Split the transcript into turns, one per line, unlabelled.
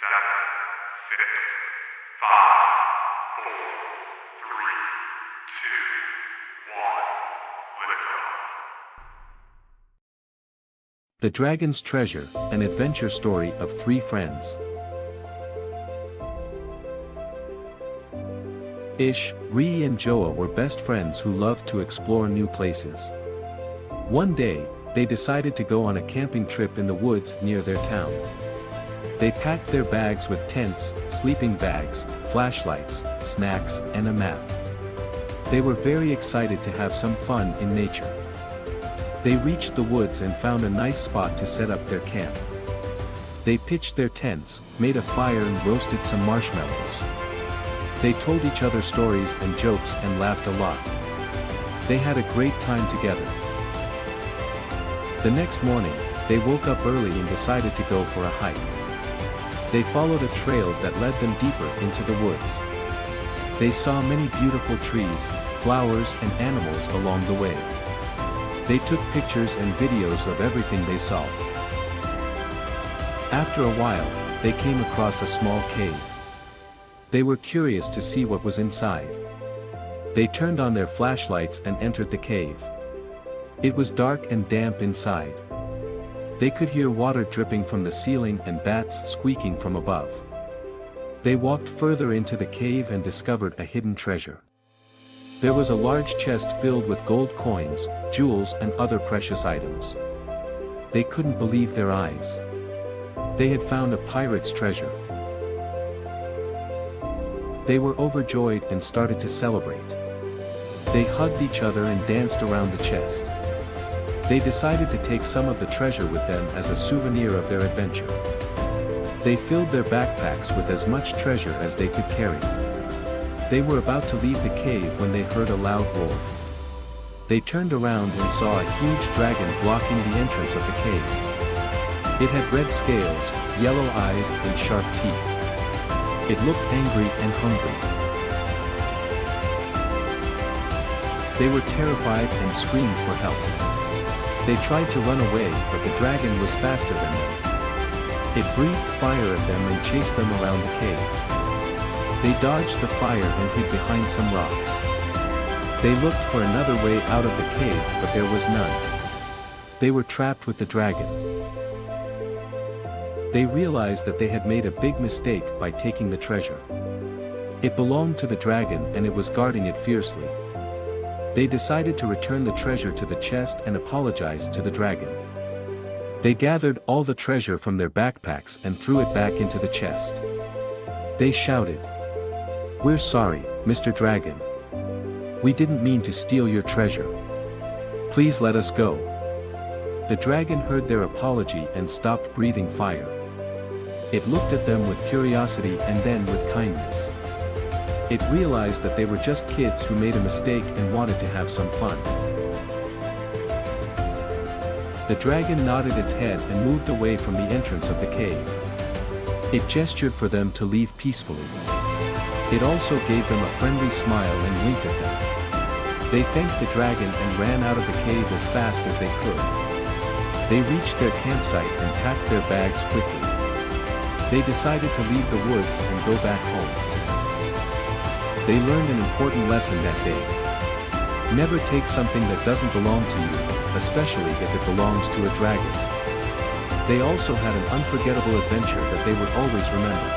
seven, six, five, four, three, two, one. Liftoff.
The Dragon's Treasure, an adventure story of three friends. Riy and Joa were best friends who loved to explore new places. One day, they decided to go on a camping trip in the woods near their town. They packed their bags with tents, sleeping bags, flashlights, snacks, and a map. They were very excited to have some fun in nature. They reached the woods and found a nice spot to set up their camp. They pitched their tents, made a fire and roasted some marshmallows. They told each other stories and jokes and laughed a lot. They had a great time together. The next morning, they woke up early and decided to go for a hike. They followed a trail that led them deeper into the woods. They saw many beautiful trees, flowers and animals along the way. They took pictures and videos of everything they saw. After a while, they came across a small cave. They were curious to see what was inside. They turned on their flashlights and entered the cave. It was dark and damp inside. They could hear water dripping from the ceiling and bats squeaking from above. They walked further into the cave and discovered a hidden treasure. There was a large chest filled with gold coins, jewels and other precious items. They couldn't believe their eyes. They had found a pirate's treasure. They were overjoyed and started to celebrate. They hugged each other and danced around the chest. They decided to take some of the treasure with them as a souvenir of their adventure. They filled their backpacks with as much treasure as they could carry. They were about to leave the cave when they heard a loud roar. They turned around and saw a huge dragon blocking the entrance of the cave. It had red scales, yellow eyes and sharp teeth. It looked angry and hungry. They were terrified and screamed for help. They tried to run away, but the dragon was faster than them. It breathed fire at them and chased them around the cave. They dodged the fire and hid behind some rocks. They looked for another way out of the cave, but there was none. They were trapped with the dragon. They realized that they had made a big mistake by taking the treasure. It belonged to the dragon and it was guarding it fiercely. They decided to return the treasure to the chest and apologize to the dragon. They gathered all the treasure from their backpacks and threw it back into the chest. They shouted, "We're sorry, Mr. Dragon. We didn't mean to steal your treasure. Please let us go." The dragon heard their apology and stopped breathing fire. It looked at them with curiosity and then with kindness. It realized that they were just kids who made a mistake and wanted to have some fun. The dragon nodded its head and moved away from the entrance of the cave. It gestured for them to leave peacefully. It also gave them a friendly smile and winked at them. They thanked the dragon and ran out of the cave as fast as they could. They reached their campsite and packed their bags quickly. They decided to leave the woods and go back home. They learned an important lesson that day. Never take something that doesn't belong to you, especially if it belongs to a dragon. They also had an unforgettable adventure that they would always remember.